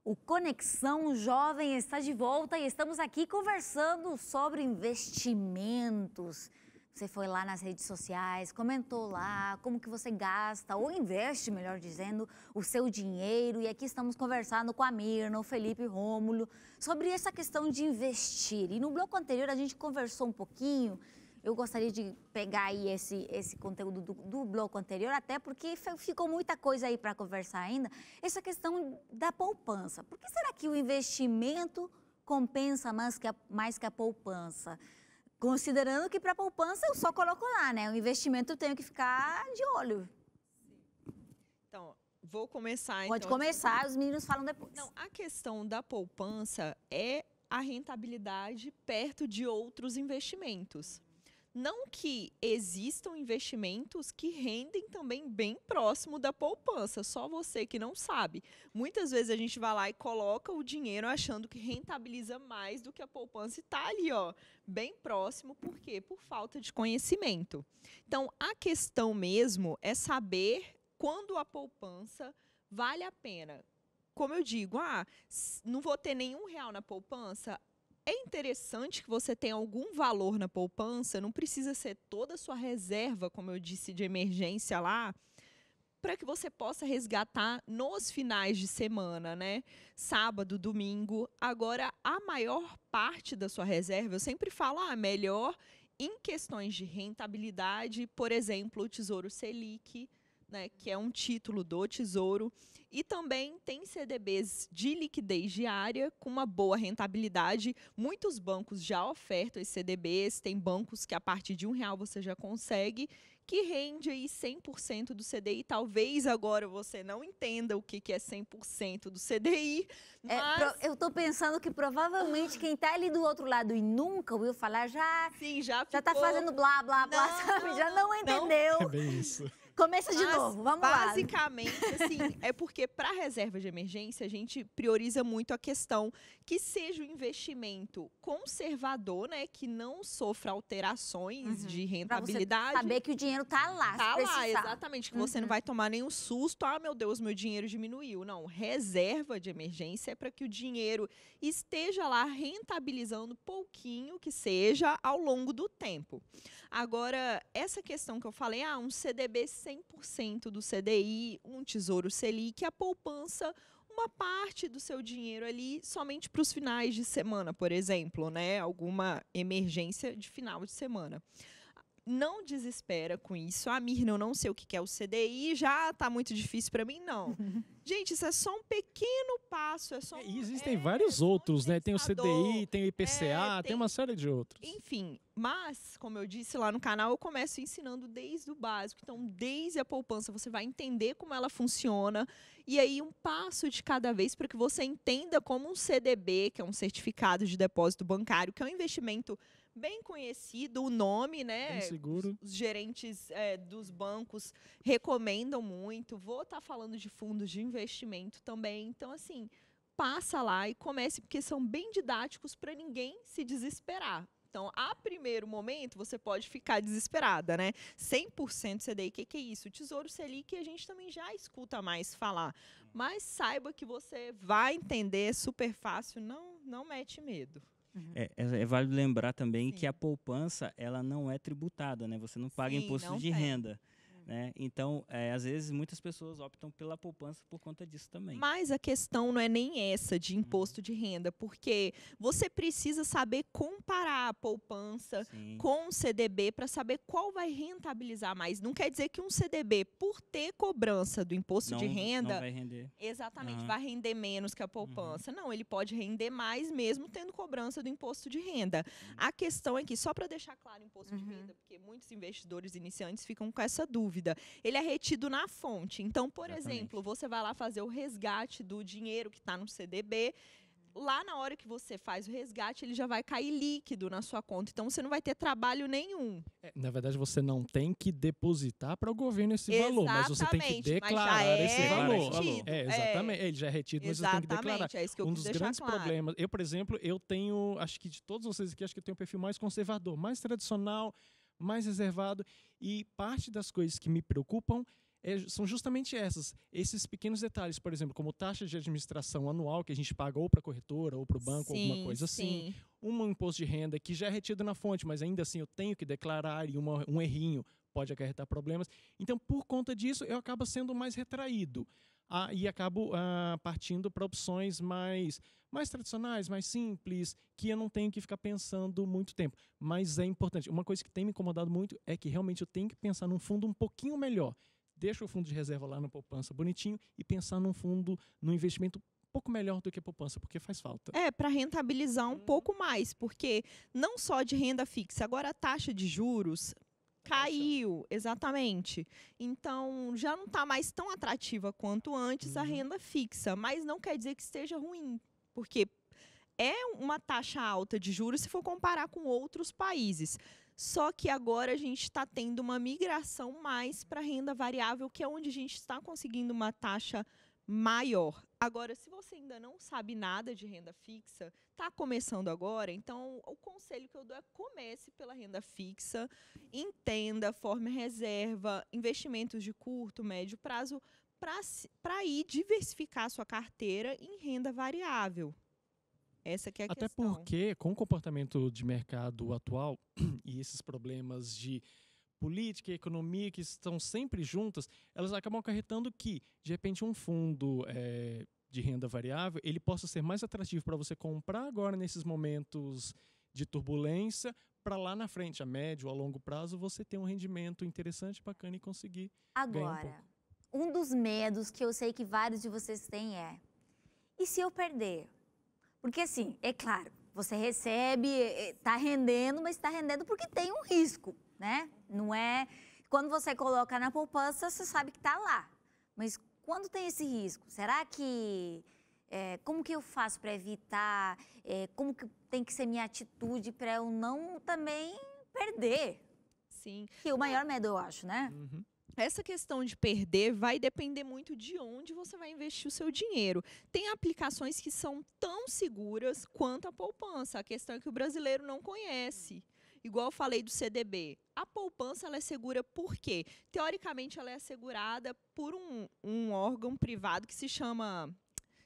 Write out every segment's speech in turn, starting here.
O Conexão Jovem está de volta e estamos aqui conversando sobre investimentos. Você foi lá nas redes sociais, comentou lá como que você gasta ou investe, melhor dizendo, o seu dinheiro. E aqui estamos conversando com a Mirna, o Felipe e o Rômulo sobre essa questão de investir. E no bloco anterior a gente conversou um pouquinho. Eu gostaria de pegar aí esse conteúdo do bloco anterior, até porque ficou muita coisa aí para conversar ainda. Essa questão da poupança. Por que será que o investimento compensa mais que a poupança? Considerando que para a poupança eu só coloco lá, né? O investimento eu tenho que ficar de olho. Então, vou começar. Pode começar, os meninos falam depois. Não, a questão da poupança é a rentabilidade perto de outros investimentos. Não que existam investimentos que rendem também bem próximo da poupança, só você que não sabe. Muitas vezes a gente vai lá e coloca o dinheiro achando que rentabiliza mais do que a poupança e está ali, ó, bem próximo. Por quê? Por falta de conhecimento. Então, a questão mesmo é saber quando a poupança vale a pena. Como eu digo, não vou ter nenhum real na poupança. É interessante que você tenha algum valor na poupança, não precisa ser toda a sua reserva, como eu disse, de emergência lá, para que você possa resgatar nos finais de semana, né? Sábado, domingo. Agora, a maior parte da sua reserva, eu sempre falo, melhor em questões de rentabilidade, por exemplo, o Tesouro Selic, né, que é um título do Tesouro, e também tem CDBs de liquidez diária com uma boa rentabilidade. Muitos bancos já ofertam esses CDBs, tem bancos que a partir de R$1 você já consegue, que rende aí 100% do CDI. Talvez agora você não entenda o que é 100% do CDI, mas... eu estou pensando que provavelmente quem está ali do outro lado e nunca ouviu falar já está fazendo blá, blá, blá, sabe? Já não entendeu. É bem isso. Começa de novo, vamos lá. Basicamente, assim, é porque para a reserva de emergência a gente prioriza muito a questão que seja um investimento conservador, né, que não sofra alterações de rentabilidade. Pra você saber que o dinheiro tá lá, tá lá, exatamente, que você não vai tomar nenhum susto, meu Deus, meu dinheiro diminuiu. Não, reserva de emergência é para que o dinheiro esteja lá rentabilizando pouquinho que seja ao longo do tempo. Agora, essa questão que eu falei, um CDB 100% do CDI, um Tesouro Selic, a poupança, uma parte do seu dinheiro ali somente para os finais de semana, por exemplo, né? Alguma emergência de final de semana. Não desespera com isso. Mirna, eu não sei o que é o CDI, já está muito difícil para mim, não. Gente, isso é só um pequeno passo. E existem vários outros, né? Tem o CDI, tem o IPCA, tem uma série de outros. Enfim, mas, como eu disse lá no canal, eu começo ensinando desde o básico. Então, desde a poupança, você vai entender como ela funciona. E aí, um passo de cada vez para que você entenda como um CDB, que é um certificado de depósito bancário, que é um investimento bem conhecido, o nome, né? Bem seguro. Os gerentes dos bancos recomendam muito. Vou estar falando de fundos de investimento também. Então, assim, passa lá e comece, porque são bem didáticos para ninguém se desesperar. Então, a primeiro momento, você pode ficar desesperada, né? 100% CDI, o que é isso? O Tesouro Selic a gente também já escuta mais falar. Mas saiba que você vai entender, é super fácil, não mete medo. É válido lembrar também que a poupança ela não é tributada, né? Você não paga imposto de renda. Né? Então, às vezes, muitas pessoas optam pela poupança por conta disso também. Mas a questão não é nem essa de imposto de renda, porque você precisa saber comparar a poupança com o CDB para saber qual vai rentabilizar mais. Não quer dizer que um CDB, por ter cobrança do imposto de renda, não vai render. Exatamente, vai render menos que a poupança. Não, ele pode render mais mesmo tendo cobrança do imposto de renda. A questão é que, só para deixar claro o imposto de renda, porque muitos investidores iniciantes ficam com essa dúvida, ele é retido na fonte. Então, por exemplo, você vai lá fazer o resgate do dinheiro que está no CDB. Lá na hora que você faz o resgate, ele já vai cair líquido na sua conta. Então, você não vai ter trabalho nenhum. Na verdade, você não tem que depositar para o governo esse valor, mas você tem que declarar esse valor. Exatamente. Ele já é retido, mas você tem que declarar. É isso que eu dos grandes problemas. Eu, por exemplo, tenho, acho que de todos vocês aqui, acho que eu tenho um perfil mais conservador, mais tradicional, mais reservado, e parte das coisas que me preocupam são justamente esses pequenos detalhes, por exemplo, como taxa de administração anual que a gente paga ou para a corretora ou para o banco, alguma coisa assim, um imposto de renda que já é retido na fonte, mas ainda assim eu tenho que declarar e um errinho pode acarretar problemas. Então, por conta disso, eu acabo sendo mais retraído e acabo partindo para opções mais tradicionais, mais simples, que eu não tenho que ficar pensando muito tempo. Mas é importante. Uma coisa que tem me incomodado muito é que realmente eu tenho que pensar num fundo um pouquinho melhor. Deixa o fundo de reserva lá na poupança bonitinho e pensar num investimento um pouco melhor do que a poupança, porque faz falta. Para rentabilizar um pouco mais, porque não só de renda fixa, agora a taxa de juros caiu, exatamente. Então, já não está mais tão atrativa quanto antes a renda fixa, mas não quer dizer que esteja ruim, porque é uma taxa alta de juros se for comparar com outros países. Só que agora a gente está tendo uma migração mais para renda variável, que é onde a gente está conseguindo uma taxa maior. Agora, se você ainda não sabe nada de renda fixa, está começando agora, então o conselho que eu dou é comece pela renda fixa, entenda, forme reserva, investimentos de curto, médio prazo, para ir diversificar a sua carteira em renda variável. Essa que é a Até questão. porque, com o comportamento de mercado atual e esses problemas de política e economia que estão sempre juntas, elas acabam acarretando que, de repente, um fundo de renda variável, ele possa ser mais atrativo para você comprar agora nesses momentos de turbulência, para lá na frente, a médio ou a longo prazo, você ter um rendimento interessante, bacana e conseguir ganhar um pouco. Um dos medos que eu sei que vários de vocês têm e se eu perder? Porque, assim, é claro, você recebe, está rendendo, mas está rendendo porque tem um risco, né? Não é... Quando você coloca na poupança, você sabe que está lá. Mas quando tem esse risco, será que... como que eu faço para evitar? Como que tem que ser minha atitude para eu não também perder? Sim. Que é o maior medo, eu acho, né? Uhum. Essa questão de perder vai depender muito de onde você vai investir o seu dinheiro. Tem aplicações que são tão seguras quanto a poupança. A questão é que o brasileiro não conhece. Igual eu falei do CDB. A poupança ela é segura por quê? Teoricamente, ela é assegurada por um órgão privado que se chama...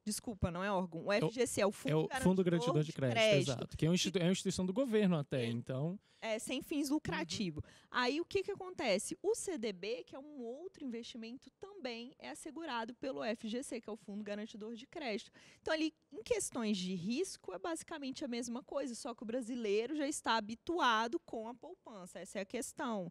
Desculpa, não é órgão. O FGC é o Fundo Garantidor de Crédito. Exato. Que é uma instituição do governo até, então... sem fins lucrativos. Aí, o que acontece? O CDB, que é um outro investimento, também é assegurado pelo FGC, que é o Fundo Garantidor de Crédito. Então, ali, em questões de risco, é basicamente a mesma coisa, só que o brasileiro já está habituado com a poupança. Essa é a questão.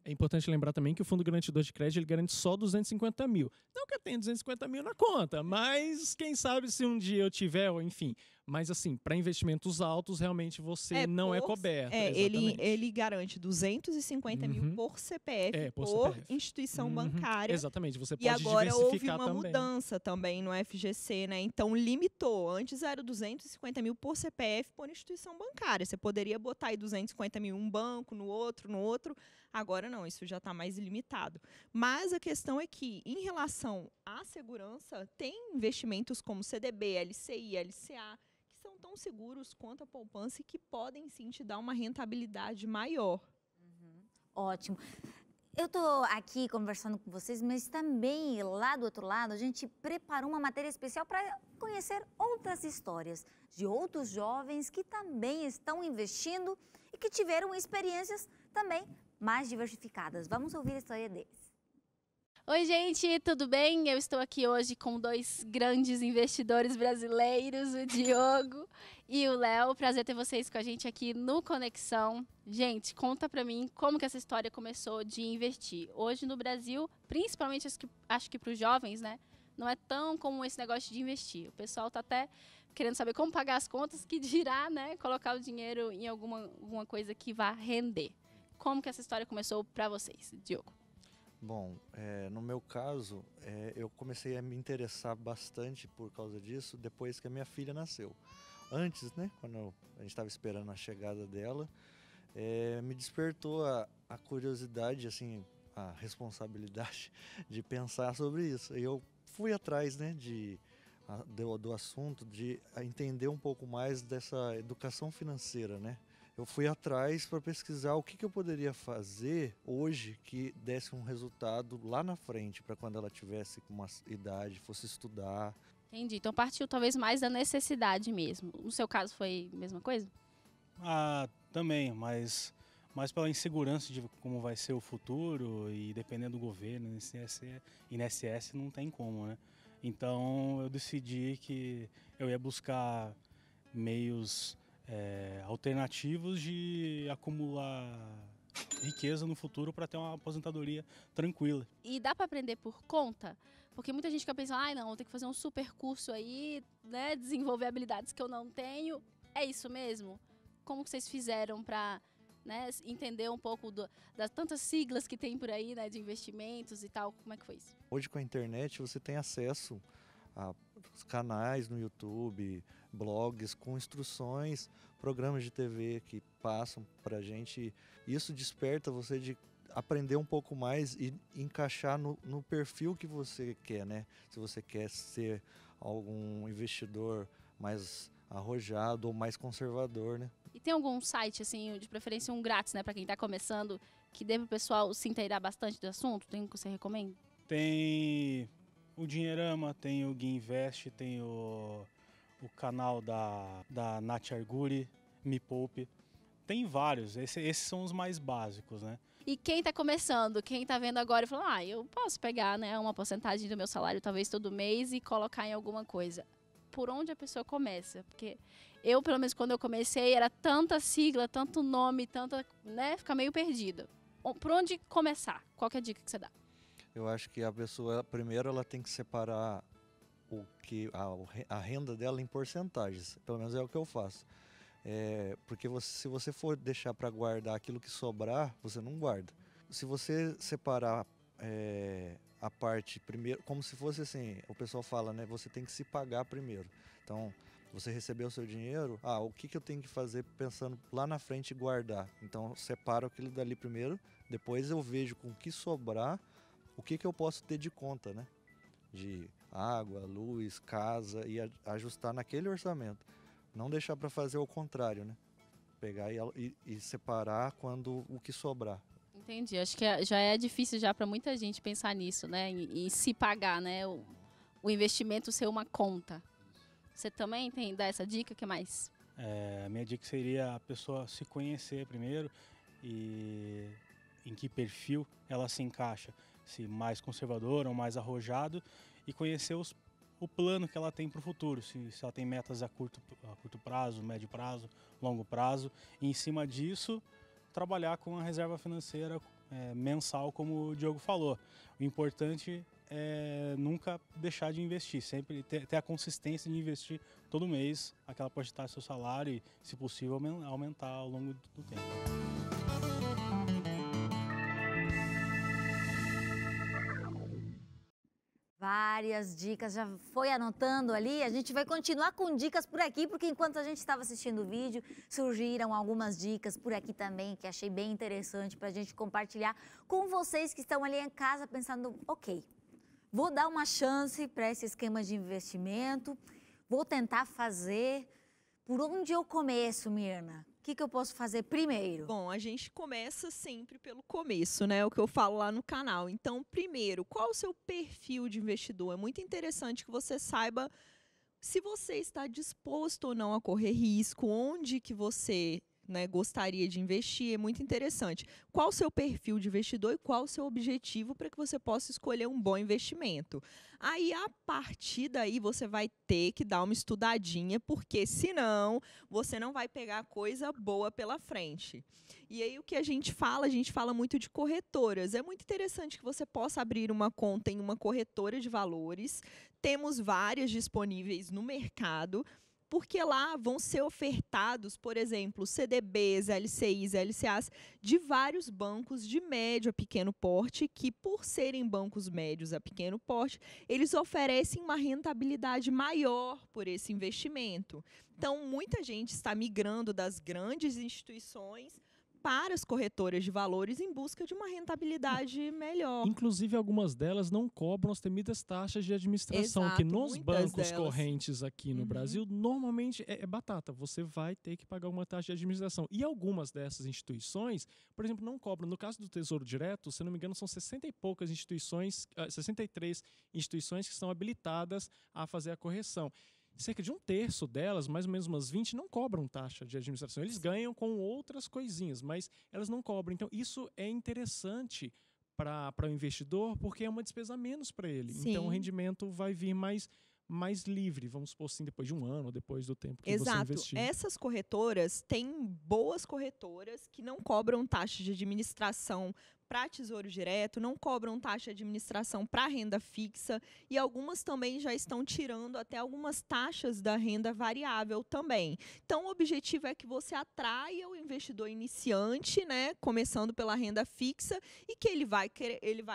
É importante lembrar também que o Fundo Garantidor de Crédito ele garante só 250 mil. Não que eu tenha 250 mil na conta, mas quem sabe se um dia eu tiver, ou enfim. Mas assim, para investimentos altos, realmente você não é coberto. Ele garante 250 mil por CPF, por instituição bancária. Exatamente, você pode diversificar também. E agora houve uma também. mudança também no FGC, né? Então limitou. Antes era 250 mil por CPF por instituição bancária. Você poderia botar aí 250 mil em um banco, no outro. Agora não, isso já está mais limitado. Mas a questão é que, em relação à segurança, tem investimentos como CDB, LCI, LCA, que são tão seguros quanto a poupança e que podem sim te dar uma rentabilidade maior. Ótimo. Eu estou aqui conversando com vocês, mas também lá do outro lado a gente preparou uma matéria especial para conhecer outras histórias de outros jovens que também estão investindo e que tiveram experiências também mais diversificadas. Vamos ouvir a história deles. Oi, gente, tudo bem? Eu estou aqui hoje com dois grandes investidores brasileiros, o Diogo e o Léo. Prazer ter vocês com a gente aqui no Conexão. Gente, conta pra mim como que essa história começou de investir. Hoje no Brasil, principalmente acho que para os jovens, né, não é tão comum esse negócio de investir. O pessoal tá até querendo saber como pagar as contas, que dirá, né, colocar o dinheiro em alguma coisa que vá render. Como que essa história começou para vocês, Diogo? Bom, no meu caso, eu comecei a me interessar bastante por causa disso depois que a minha filha nasceu. Antes, né, quando a gente estava esperando a chegada dela, me despertou a curiosidade, assim, a responsabilidade de pensar sobre isso. E eu fui atrás, né, do assunto, de entender um pouco mais dessa educação financeira, né? eu fui atrás para pesquisar o que eu poderia fazer hoje que desse um resultado lá na frente, para quando ela tivesse com uma idade, fosse estudar. Entendi. Então partiu talvez mais da necessidade mesmo. No seu caso foi a mesma coisa? Também, mas pela insegurança de como vai ser o futuro e dependendo do governo, INSS não tem como, né? Então eu decidi que eu ia buscar meios alternativos de acumular riqueza no futuro para ter uma aposentadoria tranquila. E dá para aprender por conta? Porque muita gente fica pensando, não, vou ter que fazer um super curso aí, né, desenvolver habilidades que eu não tenho. É isso mesmo? Como que vocês fizeram para, né, entender um pouco das tantas siglas que tem por aí, né, de investimentos e tal? Como é que foi isso? Hoje com a internet você tem acesso a canais no YouTube, blogs com instruções, programas de TV que passam pra gente. Isso desperta você de aprender um pouco mais e encaixar no perfil que você quer, né? Se você quer ser algum investidor mais arrojado ou mais conservador, né? E tem algum site, assim, de preferência um grátis, né, para quem está começando, que deve o pessoal se inteirar bastante do assunto? Tem um que você recomenda? Tem o Dinheirama, tem o Gui Invest, tem o canal da Nath Arguri, Me Poupe. Tem vários, esses são os mais básicos, né? E quem está começando, quem está vendo agora e falando, eu posso pegar, né, uma porcentagem do meu salário, talvez todo mês, e colocar em alguma coisa. Por onde a pessoa começa? Porque eu, pelo menos quando eu comecei, era tanta sigla, tanto nome, tanta, né, fica meio perdida. Por onde começar? Qual que é a dica que você dá? Eu acho que a pessoa, primeiro, ela tem que separar a renda dela em porcentagens. Pelo menos é o que eu faço. Porque se você for deixar para guardar aquilo que sobrar, você não guarda. Se você separar a parte primeiro, como se fosse assim, o pessoal fala, né? Você tem que se pagar primeiro. Então, você recebeu o seu dinheiro, o que eu tenho que fazer pensando lá na frente e guardar? Então, separo aquilo dali primeiro, depois eu vejo com o que sobrar, o que eu posso ter de conta, né? De água, luz, casa e ajustar naquele orçamento. Não deixar para fazer o contrário, né? Pegar e separar quando o que sobrar. Entendi. Acho que já é difícil já para muita gente pensar nisso, né? Em se pagar, né? O investimento ser uma conta. Você também dá essa dica? O que mais? A minha dica seria a pessoa se conhecer primeiro e em que perfil ela se encaixa. Se mais conservador ou mais arrojado, e conhecer o plano que ela tem para o futuro, se ela tem metas a curto prazo, médio prazo, longo prazo, e em cima disso trabalhar com a reserva financeira mensal, como o Diogo falou. O importante é nunca deixar de investir, sempre ter a consistência de investir todo mês aquela porcentagem do seu salário e, se possível, aumentar ao longo do tempo. Várias dicas, já foi anotando ali? A gente vai continuar com dicas por aqui, porque enquanto a gente estava assistindo o vídeo, surgiram algumas dicas por aqui também, que achei bem interessante para a gente compartilhar com vocês que estão ali em casa pensando, ok, vou dar uma chance para esse esquema de investimento, vou tentar fazer. Por onde eu começo, Mirna? O que eu posso fazer primeiro? Bom, a gente começa sempre pelo começo, né? O que eu falo lá no canal. Então, primeiro, qual o seu perfil de investidor? É muito interessante que você saiba se você está disposto ou não a correr risco, onde que você, né, gostaria de investir. É muito interessante. Qual o seu perfil de investidor e qual o seu objetivo para que você possa escolher um bom investimento. Aí, a partir daí, você vai ter que dar uma estudadinha, porque senão você não vai pegar coisa boa pela frente. E aí, o que a gente fala muito de corretoras. É muito interessante que você possa abrir uma conta em uma corretora de valores. Temos várias disponíveis no mercado, porque lá vão ser ofertados, por exemplo, CDBs, LCIs, LCAs, de vários bancos de médio a pequeno porte, que, por serem bancos médios a pequeno porte, eles oferecem uma rentabilidade maior por esse investimento. Então, muita gente está migrando das grandes instituições para as corretoras de valores em busca de uma rentabilidade melhor. Inclusive, algumas delas não cobram as temidas taxas de administração, Exato, que nos bancos delas. correntes aqui no Brasil, normalmente é batata. Você vai ter que pagar uma taxa de administração. E algumas dessas instituições, por exemplo, não cobram. No caso do Tesouro Direto, se não me engano, são 60 e poucas instituições, 63 instituições que estão habilitadas a fazer a correção. Cerca de um terço delas, mais ou menos umas 20, não cobram taxa de administração. Eles ganham com outras coisinhas, mas elas não cobram. Então, isso é interessante para o investidor, porque é uma despesa a menos para ele. Sim. Então, o rendimento vai vir mais livre, vamos supor assim, depois de um ano, depois do tempo que você investir. Essas corretoras têm boas corretoras que não cobram taxa de administração para Tesouro Direto, não cobram taxa de administração para renda fixa, e algumas também já estão tirando até algumas taxas da renda variável também. Então, o objetivo é que você atraia o investidor iniciante, né, começando pela renda fixa, e que ele vai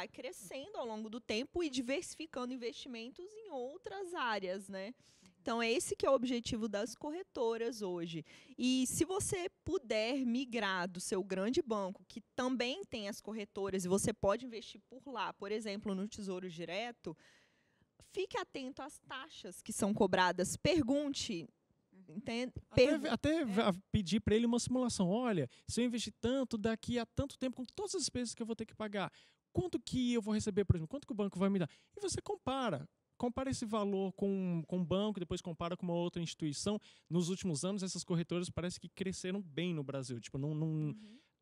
crescendo ao longo do tempo e diversificando investimentos em outras áreas, né? Então, esse que é o objetivo das corretoras hoje. E se você puder migrar do seu grande banco, que também tem as corretoras, e você pode investir por lá, por exemplo, no Tesouro Direto, fique atento às taxas que são cobradas. Pergunte. Entende? Até pedir para ele uma simulação. Olha, se eu investir tanto, daqui a tanto tempo, com todas as despesas que eu vou ter que pagar, quanto que eu vou receber, por exemplo? Quanto que o banco vai me dar? E você compara esse valor com um banco, depois compara com uma outra instituição. Nos últimos anos, essas corretoras parece que cresceram bem no Brasil. Tipo,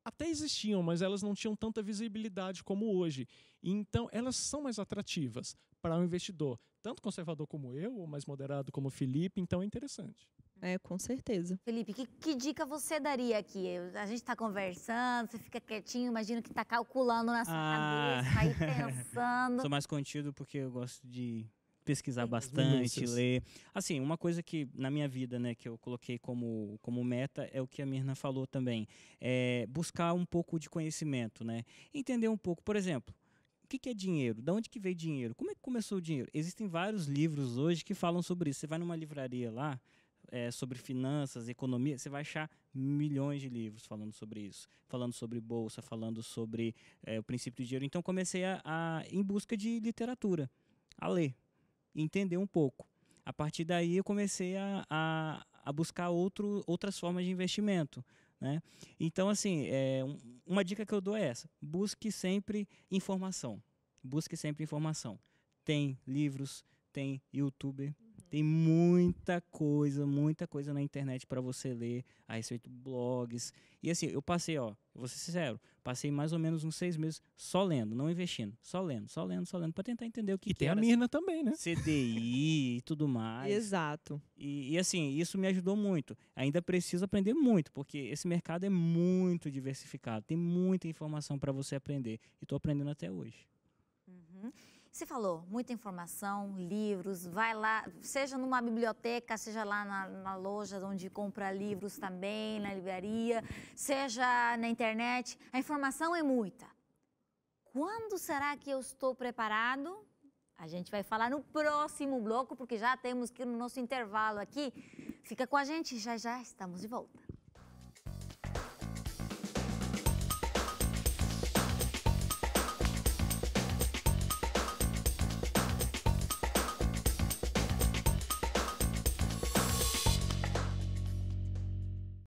até existiam, mas elas não tinham tanta visibilidade como hoje. Então, elas são mais atrativas para o investidor, tanto conservador como eu, ou mais moderado como o Felipe. Então, é interessante. É, com certeza. Felipe, que dica você daria aqui? A gente está conversando, você fica quietinho, imagino que está calculando na sua cabeça, aí pensando. Sou mais contido porque eu gosto de pesquisar bastante, ler. Assim, uma coisa que na minha vida, né, que eu coloquei como meta é o que a Mirna falou também. É buscar um pouco de conhecimento, né? Entender um pouco, por exemplo, o que é dinheiro? De onde que veio dinheiro? Como é que começou o dinheiro? Existem vários livros hoje que falam sobre isso. Você vai numa livraria lá, sobre finanças, economia, você vai achar milhões de livros falando sobre isso, falando sobre bolsa, falando sobre o princípio do dinheiro. Então, comecei em busca de literatura, a ler, entender um pouco. A partir daí, eu comecei a buscar outras formas de investimento, né? Então, assim, uma dica que eu dou é essa: busque sempre informação. Busque sempre informação. Tem livros, tem YouTube, tem muita coisa na internet para você ler a respeito de blogs. E assim, eu passei, vou ser sincero, passei mais ou menos uns 6 meses só lendo, não investindo, só lendo, para tentar entender o que tem era. A Mirna também, né? CDI e tudo mais. Exato. E assim, isso me ajudou muito. Ainda preciso aprender muito, porque esse mercado é muito diversificado, tem muita informação para você aprender. E estou aprendendo até hoje. Você falou, muita informação, livros, vai lá, seja numa biblioteca, seja lá na loja onde compra livros também, na livraria, seja na internet, a informação é muita. Quando será que eu estou preparado? A gente vai falar no próximo bloco, porque já temos que ir no nosso intervalo aqui. Fica com a gente, já estamos de volta.